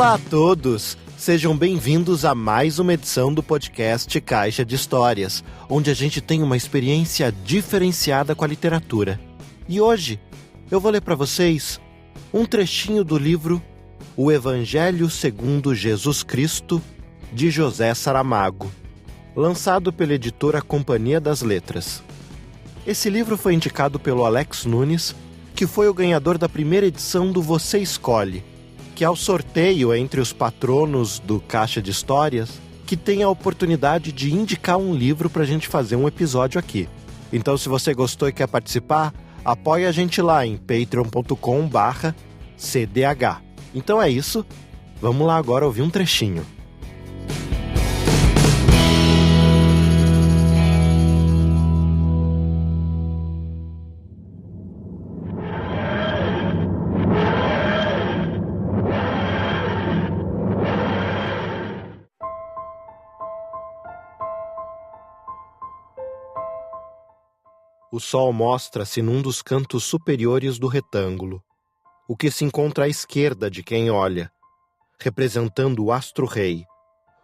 Olá a todos! Sejam bem-vindos a mais uma edição do podcast Caixa de Histórias, onde a gente tem uma experiência diferenciada com a literatura. E hoje eu vou ler para vocês um trechinho do livro O Evangelho segundo Jesus Cristo, de José Saramago, lançado pela editora Companhia das Letras. Esse livro foi indicado pelo Alex Nunes, que foi o ganhador da primeira edição do Você Escolhe, que é o sorteio entre os patronos do Caixa de Histórias, que tem a oportunidade de indicar um livro para a gente fazer um episódio aqui. Então, se você gostou e quer participar, apoie a gente lá em patreon.com/cdh. Então é isso, vamos lá agora ouvir um trechinho. O sol mostra-se num dos cantos superiores do retângulo, o que se encontra à esquerda de quem olha, representando o astro-rei,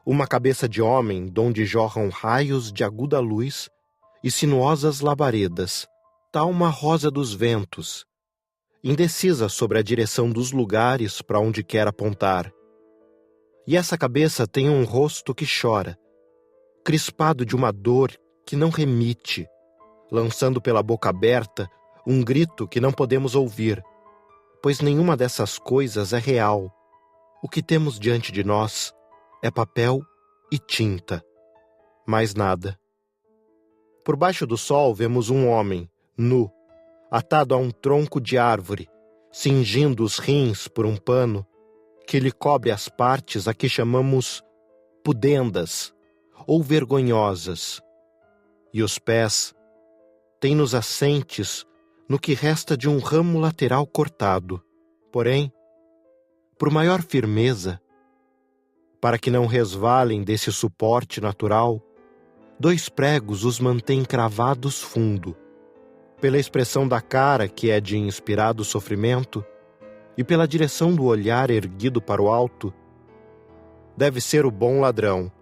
uma cabeça de homem donde jorram raios de aguda luz e sinuosas labaredas, tal uma rosa dos ventos, indecisa sobre a direção dos lugares para onde quer apontar. E essa cabeça tem um rosto que chora, crispado de uma dor que não remite, lançando pela boca aberta um grito que não podemos ouvir, pois nenhuma dessas coisas é real. O que temos diante de nós é papel e tinta, mais nada. Por baixo do sol vemos um homem, nu, atado a um tronco de árvore, cingindo os rins por um pano que lhe cobre as partes a que chamamos pudendas ou vergonhosas, e os pés tem-nos assentes no que resta de um ramo lateral cortado. Porém, por maior firmeza, para que não resvalem desse suporte natural, 2 pregos os mantêm cravados fundo. Pela expressão da cara, que é de inspirado sofrimento, e pela direção do olhar erguido para o alto, deve ser o bom ladrão.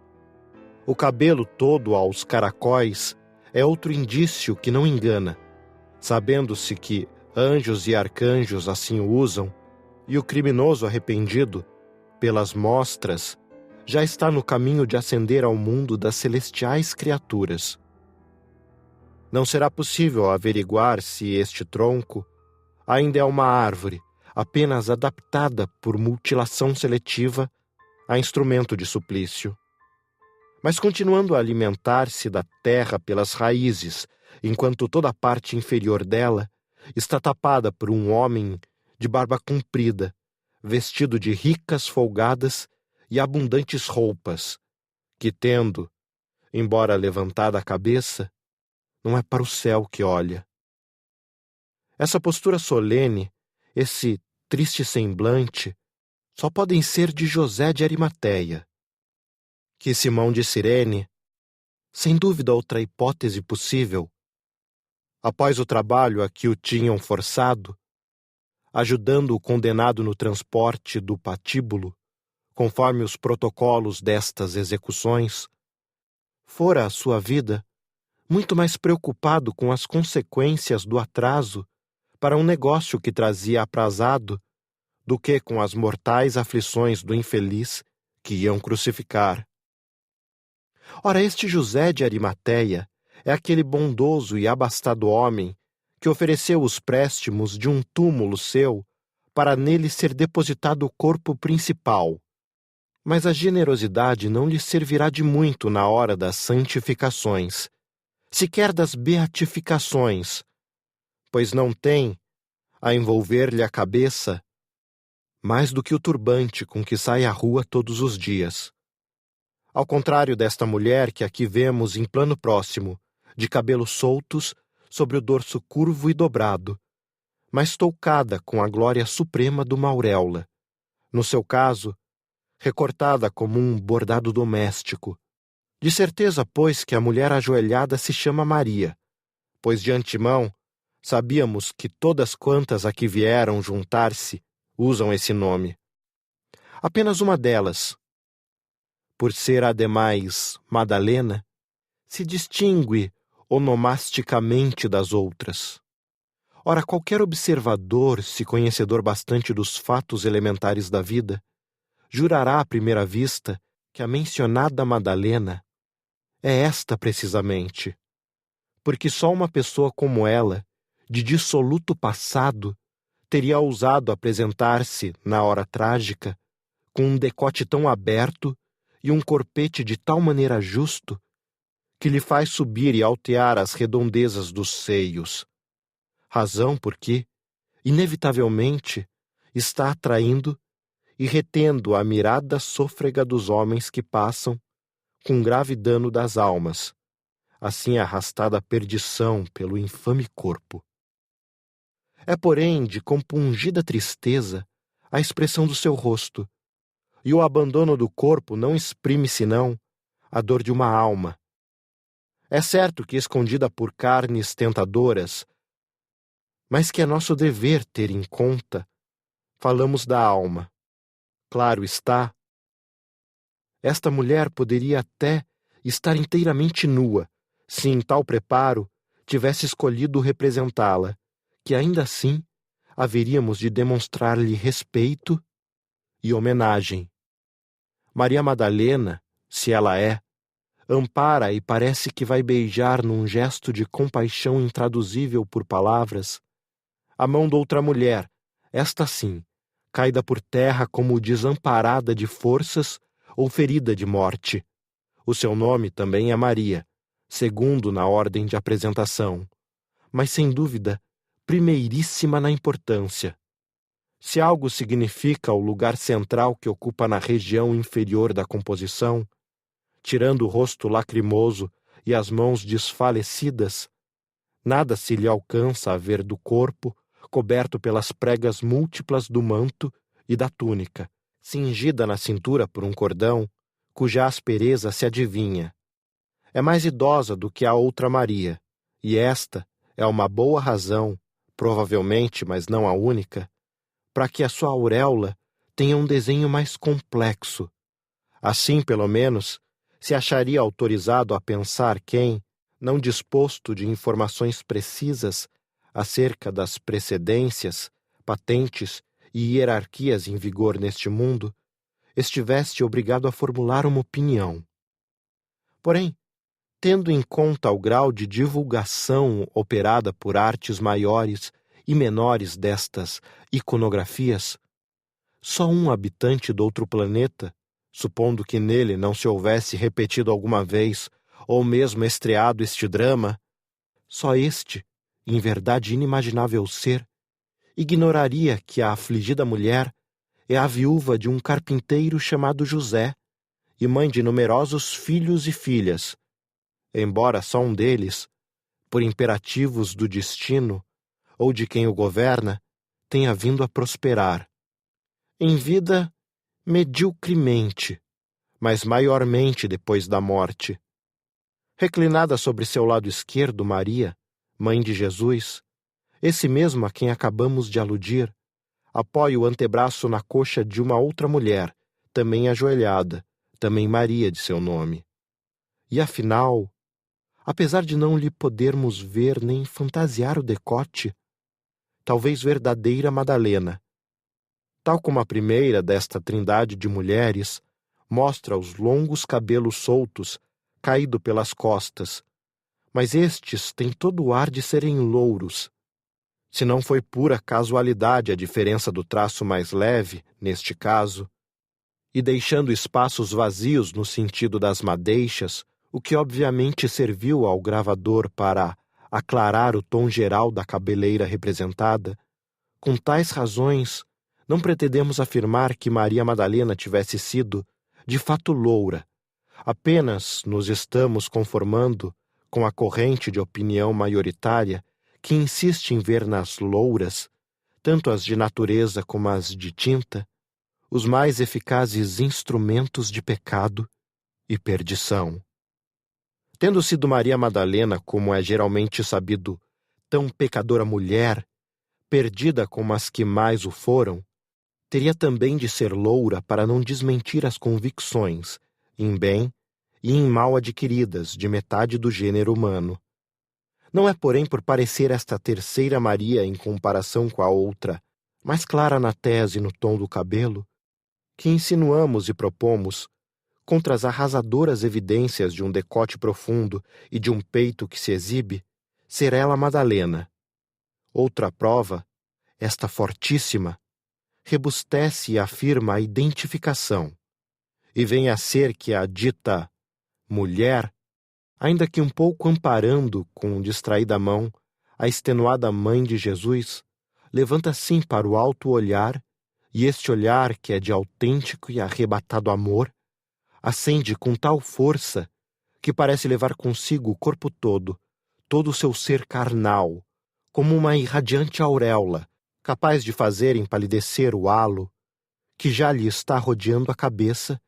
O cabelo todo aos caracóis é outro indício que não engana, sabendo-se que anjos e arcanjos assim o usam, e o criminoso arrependido, pelas mostras, já está no caminho de ascender ao mundo das celestiais criaturas. Não será possível averiguar se este tronco ainda é uma árvore, apenas adaptada por mutilação seletiva a instrumento de suplício. Mas continuando a alimentar-se da terra pelas raízes, enquanto toda a parte inferior dela está tapada por um homem de barba comprida, vestido de ricas folgadas e abundantes roupas, que tendo, embora levantada a cabeça, não é para o céu que olha. Essa postura solene, esse triste semblante, só podem ser de José de Arimateia, que Simão de Cirene, sem dúvida outra hipótese possível, após o trabalho a que o tinham forçado, ajudando o condenado no transporte do patíbulo, conforme os protocolos destas execuções, fora a sua vida muito mais preocupado com as consequências do atraso para um negócio que trazia aprazado do que com as mortais aflições do infeliz que iam crucificar. Ora, este José de Arimateia é aquele bondoso e abastado homem que ofereceu os préstimos de um túmulo seu para nele ser depositado o corpo principal. Mas a generosidade não lhe servirá de muito na hora das santificações, sequer das beatificações, pois não tem, a envolver-lhe a cabeça, mais do que o turbante com que sai à rua todos os dias. Ao contrário desta mulher que aqui vemos em plano próximo, de cabelos soltos sobre o dorso curvo e dobrado, mas toucada com a glória suprema de uma auréola, no seu caso, recortada como um bordado doméstico. De certeza, pois, que a mulher ajoelhada se chama Maria, pois de antemão sabíamos que todas quantas aqui vieram juntar-se usam esse nome. apenas uma delas. Por ser ademais Madalena, se distingue onomasticamente das outras. Ora, qualquer observador, se conhecedor bastante dos fatos elementares da vida, jurará à primeira vista que a mencionada Madalena é esta precisamente, porque só uma pessoa como ela, de dissoluto passado, teria ousado apresentar-se, na hora trágica, com um decote tão aberto e um corpete de tal maneira justo que lhe faz subir e altear as redondezas dos seios. Razão porque, inevitavelmente, está atraindo e retendo a mirada sôfrega dos homens que passam, com grave dano das almas, assim arrastada à perdição pelo infame corpo. É, porém, de compungida tristeza a expressão do seu rosto, e o abandono do corpo não exprime senão a dor de uma alma. É certo que escondida por carnes tentadoras, mas que é nosso dever ter em conta, falamos da alma. Claro está, esta mulher poderia até estar inteiramente nua, se em tal preparo tivesse escolhido representá-la, que ainda assim haveríamos de demonstrar-lhe respeito e homenagem. Maria Madalena, se ela é, ampara e parece que vai beijar num gesto de compaixão intraduzível por palavras a mão de outra mulher, esta sim, caída por terra como desamparada de forças ou ferida de morte. O seu nome também é Maria, segundo na ordem de apresentação, mas sem dúvida primeiríssima na importância. Se algo significa o lugar central que ocupa na região inferior da composição, tirando o rosto lacrimoso e as mãos desfalecidas, nada se lhe alcança a ver do corpo coberto pelas pregas múltiplas do manto e da túnica, cingida na cintura por um cordão, cuja aspereza se adivinha. É mais idosa do que a outra Maria, e esta é uma boa razão, provavelmente, mas não a única, para que a sua auréola tenha um desenho mais complexo. Assim, pelo menos, se acharia autorizado a pensar quem, não disposto de informações precisas acerca das precedências, patentes e hierarquias em vigor neste mundo, estivesse obrigado a formular uma opinião. Porém, tendo em conta o grau de divulgação operada por artes maiores e menores destas iconografias, só um habitante do outro planeta, supondo que nele não se houvesse repetido alguma vez ou mesmo estreado este drama, só este, em verdade inimaginável ser, ignoraria que a afligida mulher é a viúva de um carpinteiro chamado José e mãe de numerosos filhos e filhas, embora só um deles, por imperativos do destino ou de quem o governa, tenha vindo a prosperar. Em vida, mediocremente, mas maiormente depois da morte. Reclinada sobre seu lado esquerdo, Maria, mãe de Jesus, esse mesmo a quem acabamos de aludir, apoia o antebraço na coxa de uma outra mulher, também ajoelhada, também Maria de seu nome. E afinal, apesar de não lhe podermos ver nem fantasiar o decote, talvez verdadeira Madalena, tal como a primeira desta trindade de mulheres, mostra os longos cabelos soltos caído pelas costas, mas estes têm todo o ar de serem louros. Se não foi pura casualidade a diferença do traço mais leve, neste caso, e deixando espaços vazios no sentido das madeixas, o que obviamente serviu ao gravador para aclarar o tom geral da cabeleira representada, com tais razões, não pretendemos afirmar que Maria Madalena tivesse sido, de fato, loura. Apenas nos estamos conformando com a corrente de opinião maioritária que insiste em ver nas louras, tanto as de natureza como as de tinta, os mais eficazes instrumentos de pecado e perdição. Tendo sido Maria Madalena, como é geralmente sabido, tão pecadora mulher, perdida como as que mais o foram, Teria também de ser loura para não desmentir as convicções, em bem e em mal adquiridas, de metade do gênero humano. Não é, porém, por parecer esta terceira Maria em comparação com a outra, mais clara na tez e no tom do cabelo, que insinuamos e propomos, contra as arrasadoras evidências de um decote profundo e de um peito que se exibe, ser ela Madalena. Outra prova, esta fortíssima, rebustece e afirma a identificação, e vem a ser que a dita mulher, ainda que um pouco amparando com distraída mão a extenuada mãe de Jesus, levanta sim para o alto olhar, e este olhar, que é de autêntico e arrebatado amor, acende com tal força que parece levar consigo o corpo todo o seu ser carnal, como uma irradiante auréola, capaz de fazer empalidecer o halo que já lhe está rodeando a cabeça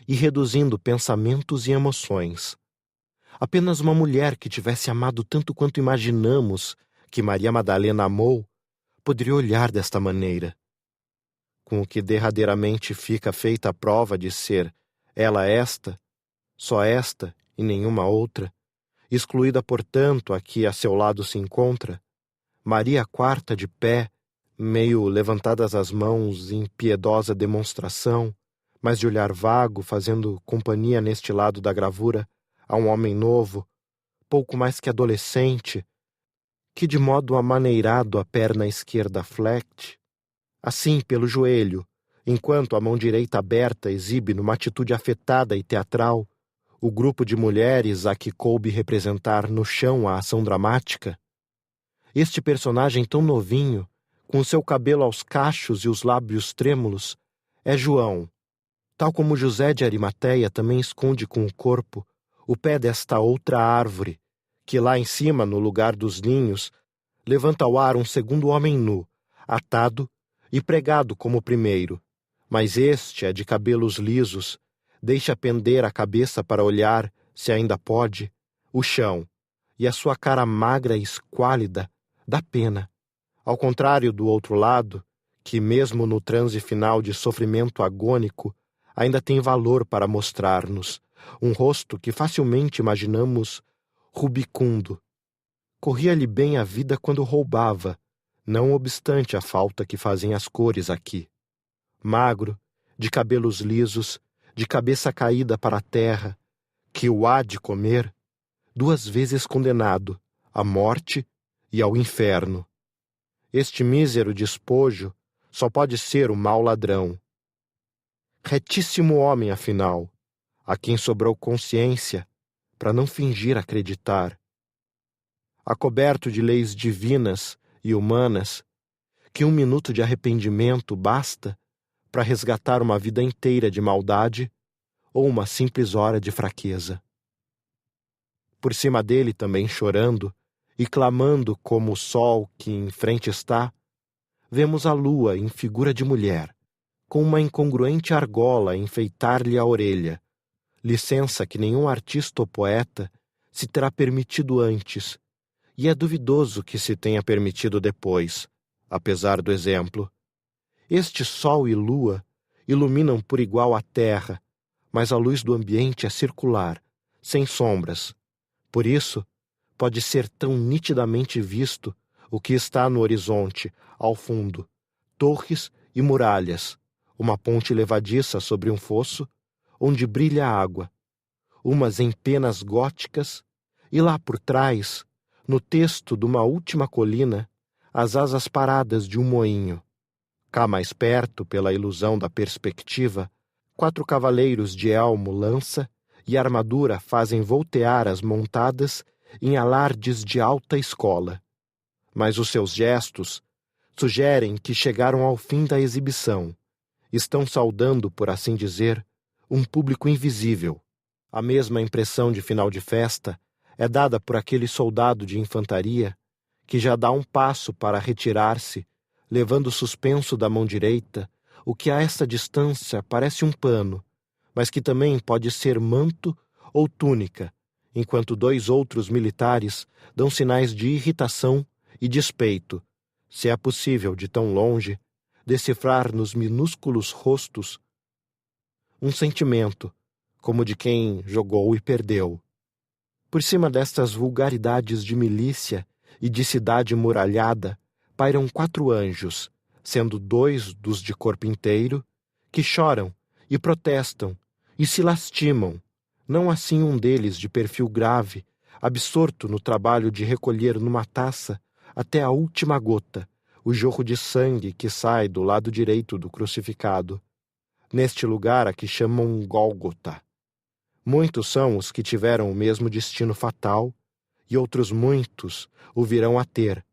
e reduzindo pensamentos e emoções. Apenas uma mulher que tivesse amado tanto quanto imaginamos que Maria Madalena amou, poderia olhar desta maneira. Com o que derradeiramente fica feita a prova de ser ela esta, só esta e nenhuma outra, excluída, portanto, a que a seu lado se encontra, Maria quarta de pé, meio levantadas as mãos em piedosa demonstração, mas de olhar vago, fazendo companhia neste lado da gravura a um homem novo, pouco mais que adolescente, que de modo amaneirado a perna esquerda flecte, assim pelo joelho, enquanto a mão direita aberta exibe numa atitude afetada e teatral o grupo de mulheres a que coube representar no chão a ação dramática. Este personagem tão novinho, com seu cabelo aos cachos e os lábios trêmulos, é João, tal como José de Arimateia também esconde com o corpo o pé desta outra árvore, que lá em cima, no lugar dos ninhos, levanta ao ar um segundo homem nu, atado e pregado como o primeiro, mas este é de cabelos lisos, deixa pender a cabeça para olhar, se ainda pode, o chão, e a sua cara magra e esquálida dá pena, ao contrário do outro lado, que mesmo no transe final de sofrimento agônico, ainda tem valor para mostrar-nos um rosto que facilmente imaginamos rubicundo. Corria-lhe bem a vida quando roubava, não obstante a falta que fazem as cores aqui. Magro, de cabelos lisos, de cabeça caída para a terra, que o há de comer, 2 vezes condenado à morte e ao inferno. Este mísero despojo só pode ser o mau ladrão. Retíssimo homem, afinal, a quem sobrou consciência para não fingir acreditar. Acoberto de leis divinas e humanas, que 1 minuto de arrependimento basta para resgatar uma vida inteira de maldade ou uma simples hora de fraqueza. Por cima dele também chorando e clamando como o sol que em frente está, vemos a lua em figura de mulher, com uma incongruente argola a enfeitar-lhe a orelha, licença que nenhum artista ou poeta se terá permitido antes, e é duvidoso que se tenha permitido depois, apesar do exemplo. Este sol e lua iluminam por igual a terra, mas a luz do ambiente é circular, sem sombras. Por isso, pode ser tão nitidamente visto o que está no horizonte, ao fundo, torres e muralhas, uma ponte levadiça sobre um fosso, onde brilha a água, umas em penas góticas, e lá por trás, no texto de uma última colina, as asas paradas de um moinho. Cá mais perto, pela ilusão da perspectiva, 4 cavaleiros de elmo, lança e armadura fazem voltear as montadas em alardes de alta escola. Mas os seus gestos sugerem que chegaram ao fim da exibição. Estão saudando, por assim dizer, um público invisível. A mesma impressão de final de festa é dada por aquele soldado de infantaria que já dá um passo para retirar-se, levando suspenso da mão direita o que a esta distância parece um pano, mas que também pode ser manto ou túnica, enquanto 2 outros militares dão sinais de irritação e despeito, se é possível, de tão longe, decifrar nos minúsculos rostos um sentimento, como de quem jogou e perdeu. Por cima destas vulgaridades de milícia e de cidade muralhada, pairam 4 anjos, sendo 2 dos de corpo inteiro, que choram e protestam e se lastimam, não assim um deles de perfil grave, absorto no trabalho de recolher numa taça, até a última gota, o jorro de sangue que sai do lado direito do crucificado, neste lugar a que chamam Gólgota. Muitos são os que tiveram o mesmo destino fatal, e outros muitos o virão a ter,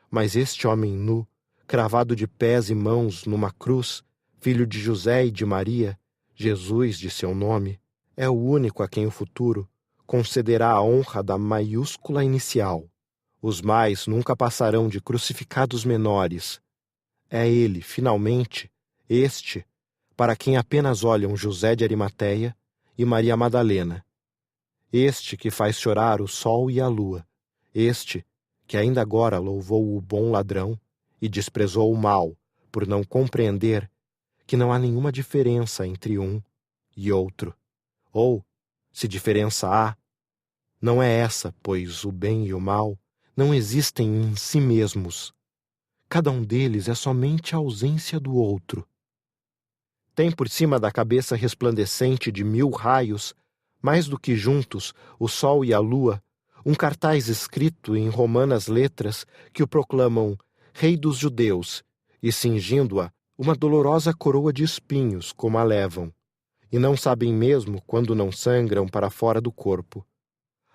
mas este homem nu, cravado de pés e mãos numa cruz, filho de José e de Maria, Jesus de seu nome, é o único a quem o futuro concederá a honra da maiúscula inicial. Os mais nunca passarão de crucificados menores. É ele, finalmente, este, para quem apenas olham José de Arimateia e Maria Madalena. Este que faz chorar o sol e a lua. Este que ainda agora louvou o bom ladrão e desprezou o mal, por não compreender que não há nenhuma diferença entre um e outro. Ou, se diferença há, não é essa, pois o bem e o mal não existem em si mesmos. Cada um deles é somente a ausência do outro. Tem por cima da cabeça resplandecente de 1000 raios, mais do que juntos, o sol e a lua, um cartaz escrito em romanas letras que o proclamam Rei dos Judeus, e cingindo-a uma dolorosa coroa de espinhos, como a levam, e não sabem mesmo quando não sangram para fora do corpo.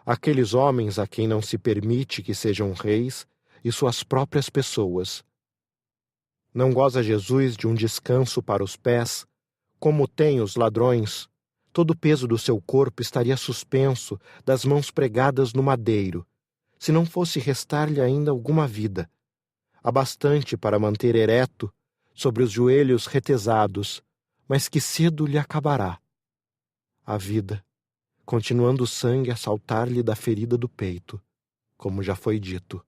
Aqueles homens a quem não se permite que sejam reis e suas próprias pessoas. Não goza Jesus de um descanso para os pés, como tem os ladrões. Todo o peso do seu corpo estaria suspenso das mãos pregadas no madeiro, se não fosse restar-lhe ainda alguma vida, há bastante para manter ereto, sobre os joelhos retesados, mas que cedo lhe acabará. A vida, continuando o sangue a saltar-lhe da ferida do peito, como já foi dito.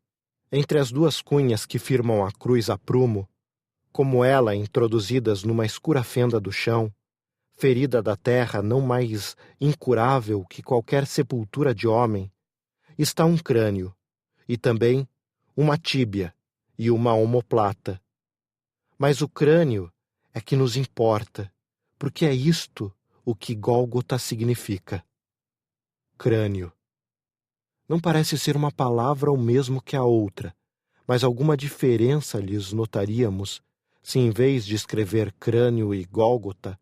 Entre as 2 cunhas que firmam a cruz a prumo, como ela introduzidas numa escura fenda do chão, ferida da terra não mais incurável que qualquer sepultura de homem, está um crânio, e também uma tíbia e uma omoplata. Mas o crânio é que nos importa, porque é isto o que Gólgota significa. Crânio. Não parece ser uma palavra o mesmo que a outra, mas alguma diferença lhes notaríamos se, em vez de escrever crânio e Gólgota,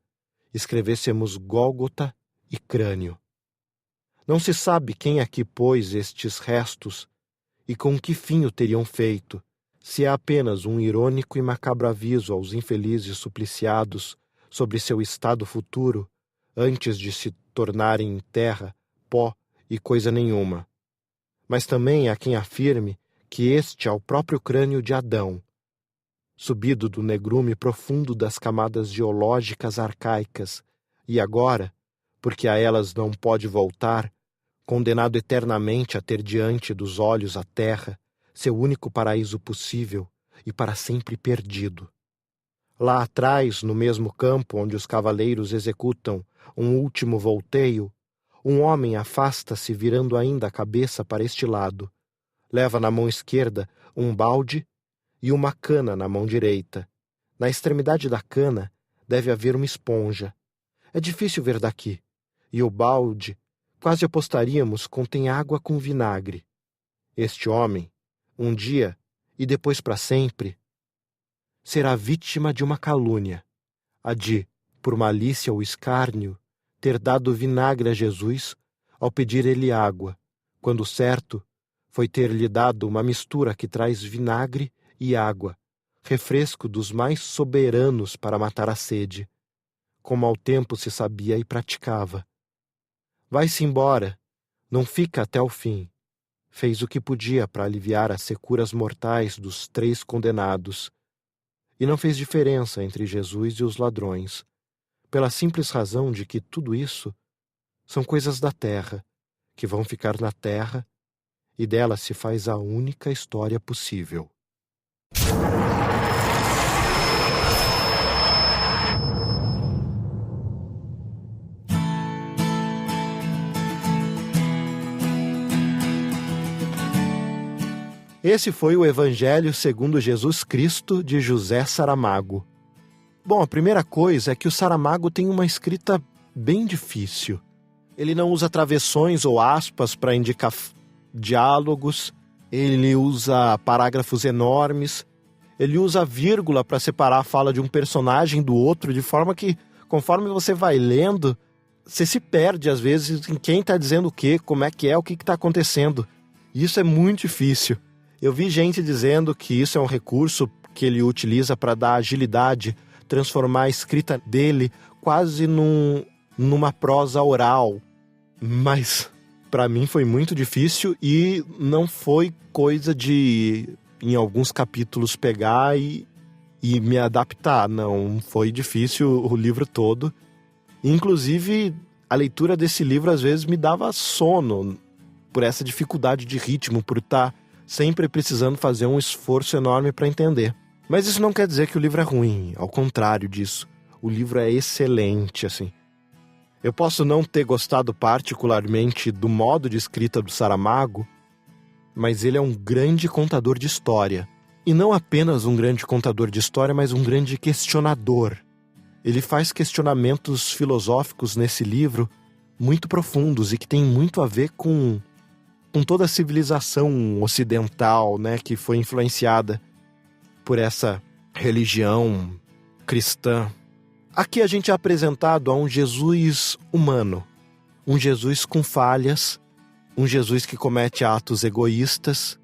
escrevêssemos Gólgota e crânio. Não se sabe quem aqui pôs estes restos e com que fim o teriam feito, se é apenas um irônico e macabro aviso aos infelizes supliciados sobre seu estado futuro, antes de se tornarem terra, pó e coisa nenhuma. Mas também há quem afirme que este é o próprio crânio de Adão, subido do negrume profundo das camadas geológicas arcaicas, e agora, porque a elas não pode voltar, condenado eternamente a ter diante dos olhos a terra, seu único paraíso possível e para sempre perdido. Lá atrás, no mesmo campo onde os cavaleiros executam um último volteio, um homem afasta-se virando ainda a cabeça para este lado. Leva na mão esquerda um balde e uma cana na mão direita. Na extremidade da cana deve haver uma esponja. É difícil ver daqui. E o balde, quase apostaríamos, contém água com vinagre. Este homem, um dia, e depois para sempre, será vítima de uma calúnia, a de, por malícia ou escárnio, ter dado vinagre a Jesus ao pedir ele água, quando certo foi ter-lhe dado uma mistura que traz vinagre e água, refresco dos mais soberanos para matar a sede, como ao tempo se sabia e praticava. Vai-se embora, não fica até o fim. Fez o que podia para aliviar as securas mortais dos 3 condenados, e não fez diferença entre Jesus e os ladrões, pela simples razão de que tudo isso são coisas da terra, que vão ficar na terra, e dela se faz a única história possível. Esse foi o Evangelho segundo Jesus Cristo, de José Saramago. Bom, a primeira coisa é que o Saramago tem uma escrita bem difícil. Ele não usa travessões ou aspas para indicar diálogos, ele usa parágrafos enormes, ele usa vírgula para separar a fala de um personagem do outro, de forma que, conforme você vai lendo, você se perde às vezes em quem está dizendo o quê, como é, o que está acontecendo. E isso é muito difícil. Eu vi gente dizendo que isso é um recurso que ele utiliza para dar agilidade, transformar a escrita dele quase numa prosa oral. Mas para mim foi muito difícil e não foi coisa de, em alguns capítulos, pegar e me adaptar. Não, foi difícil o livro todo. Inclusive, a leitura desse livro às vezes me dava sono, por essa dificuldade de ritmo, por estar sempre precisando fazer um esforço enorme para entender. Mas isso não quer dizer que o livro é ruim, ao contrário disso. O livro é excelente, assim. Eu posso não ter gostado particularmente do modo de escrita do Saramago, mas ele é um grande contador de história. E não apenas um grande contador de história, mas um grande questionador. Ele faz questionamentos filosóficos nesse livro muito profundos e que tem muito a ver com toda a civilização ocidental, né, que foi influenciada por essa religião cristã. Aqui a gente é apresentado a um Jesus humano, um Jesus com falhas, um Jesus que comete atos egoístas,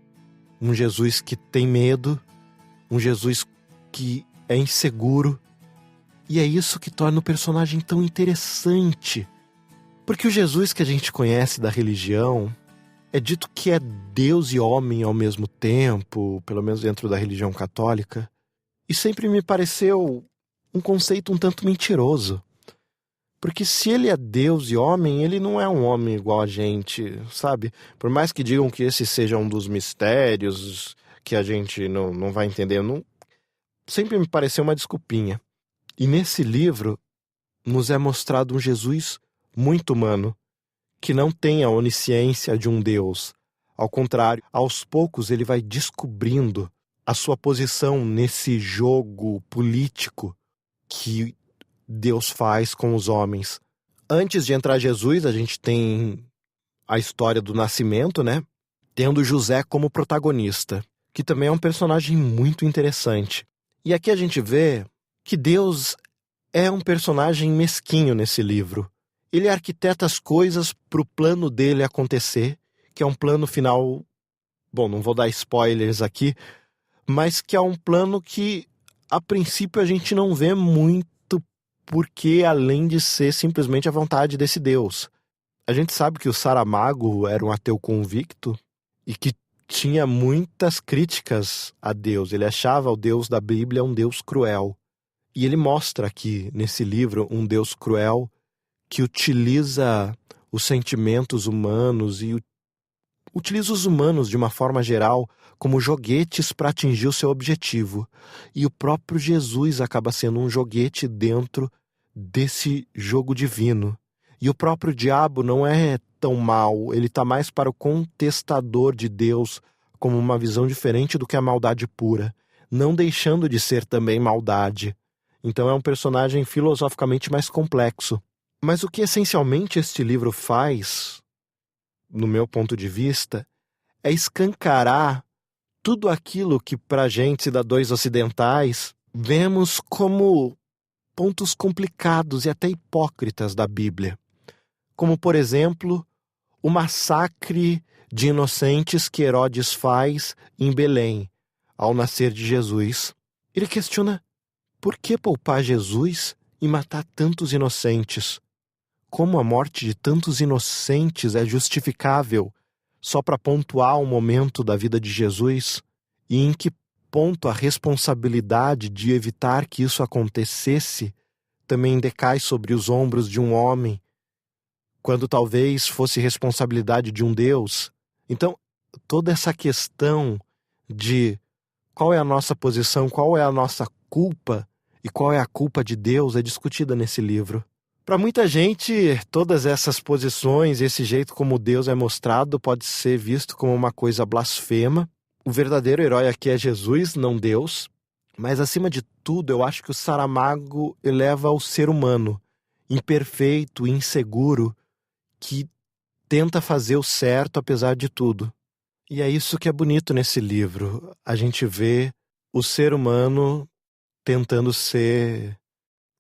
um Jesus que tem medo, um Jesus que é inseguro. E é isso que torna o personagem tão interessante. Porque o Jesus que a gente conhece da religião é dito que é Deus e homem ao mesmo tempo, pelo menos dentro da religião católica, e sempre me pareceu um conceito um tanto mentiroso. Porque se ele é Deus e homem, ele não é um homem igual a gente, sabe? Por mais que digam que esse seja um dos mistérios que a gente não vai entender, sempre me pareceu uma desculpinha. E nesse livro nos é mostrado um Jesus muito humano, que não tem a onisciência de um Deus. Ao contrário, aos poucos ele vai descobrindo a sua posição nesse jogo político que Deus faz com os homens. Antes de entrar Jesus, a gente tem a história do nascimento, né? Tendo José como protagonista, que também é um personagem muito interessante. E aqui a gente vê que Deus é um personagem mesquinho nesse livro. Ele arquiteta as coisas para o plano dele acontecer, que é um plano final, bom, não vou dar spoilers aqui, mas que é um plano que, a princípio, a gente não vê muito porque, além de ser simplesmente a vontade desse Deus. A gente sabe que o Saramago era um ateu convicto e que tinha muitas críticas a Deus. Ele achava o Deus da Bíblia um Deus cruel. E ele mostra aqui, nesse livro, um Deus cruel que utiliza os sentimentos humanos e utiliza os humanos, de uma forma geral, como joguetes para atingir o seu objetivo. E o próprio Jesus acaba sendo um joguete dentro desse jogo divino. E o próprio diabo não é tão mau, ele está mais para o contestador de Deus, como uma visão diferente do que a maldade pura, não deixando de ser também maldade. Então é um personagem filosoficamente mais complexo. Mas o que essencialmente este livro faz, no meu ponto de vista, é escancarar tudo aquilo que, para a gente, cidadãos ocidentais, vemos como pontos complicados e até hipócritas da Bíblia. Como, por exemplo, o massacre de inocentes que Herodes faz em Belém, ao nascer de Jesus. Ele questiona por que poupar Jesus e matar tantos inocentes? Como a morte de tantos inocentes é justificável só para pontuar um momento da vida de Jesus? E em que ponto a responsabilidade de evitar que isso acontecesse também decai sobre os ombros de um homem, quando talvez fosse responsabilidade de um Deus? Então, toda essa questão de qual é a nossa posição, qual é a nossa culpa e qual é a culpa de Deus é discutida nesse livro. Para muita gente, todas essas posições, esse jeito como Deus é mostrado, pode ser visto como uma coisa blasfema, o verdadeiro herói aqui é Jesus, não Deus, mas acima de tudo eu acho que o Saramago eleva o ser humano, imperfeito, inseguro, que tenta fazer o certo apesar de tudo. E é isso que é bonito nesse livro. A gente vê o ser humano tentando ser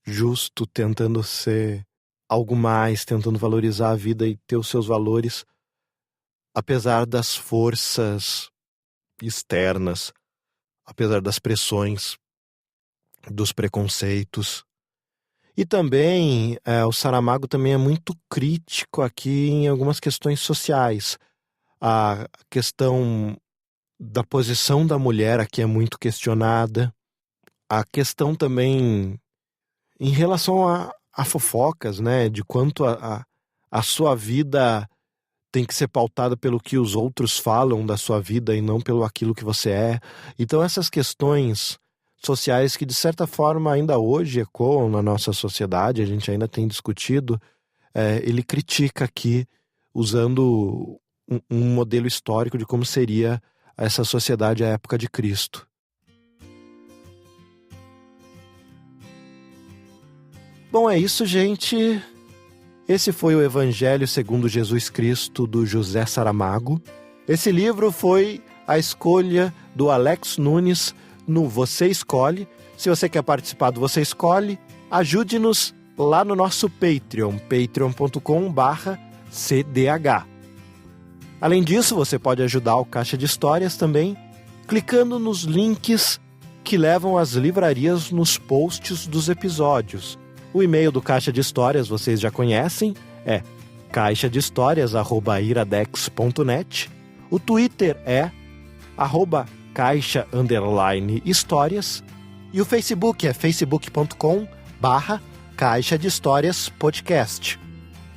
justo, tentando ser algo mais, tentando valorizar a vida e ter os seus valores, apesar das forças externas, apesar das pressões, dos preconceitos. E também, o Saramago também é muito crítico aqui em algumas questões sociais. A questão da posição da mulher aqui é muito questionada. A questão também em relação a fofocas, né? De quanto a sua vida tem que ser pautada pelo que os outros falam da sua vida e não pelo aquilo que você é. Então essas questões sociais que de certa forma ainda hoje ecoam na nossa sociedade, a gente ainda tem discutido, ele critica aqui usando um modelo histórico de como seria essa sociedade à época de Cristo. Bom, é isso, gente. Esse foi o Evangelho segundo Jesus Cristo, do José Saramago. Esse livro foi a escolha do Alex Nunes no Você Escolhe. Se você quer participar do Você Escolhe, ajude-nos lá no nosso Patreon, patreon.com/cdh. Além disso, você pode ajudar o Caixa de Histórias também, clicando nos links que levam às livrarias nos posts dos episódios. O e-mail do Caixa de Histórias vocês já conhecem, é caixadehistórias@iradex.net. O Twitter é @caixa_histórias. E o Facebook é facebook.com/Caixa de Histórias Podcast.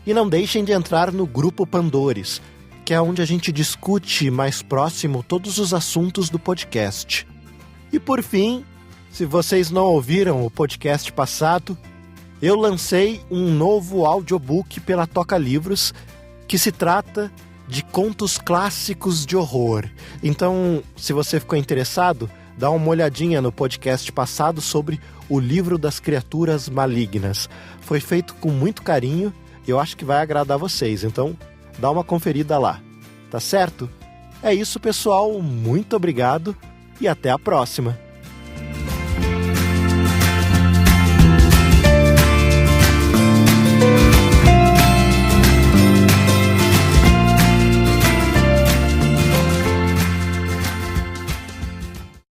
E não deixem de entrar no Grupo Pandores, que é onde a gente discute mais próximo todos os assuntos do podcast. E por fim, se vocês não ouviram o podcast passado, eu lancei um novo audiobook pela Toca Livros, que se trata de contos clássicos de horror. Então, se você ficou interessado, dá uma olhadinha no podcast passado sobre o livro das criaturas malignas. Foi feito com muito carinho e eu acho que vai agradar vocês, então dá uma conferida lá, tá certo? É isso, pessoal, muito obrigado e até a próxima!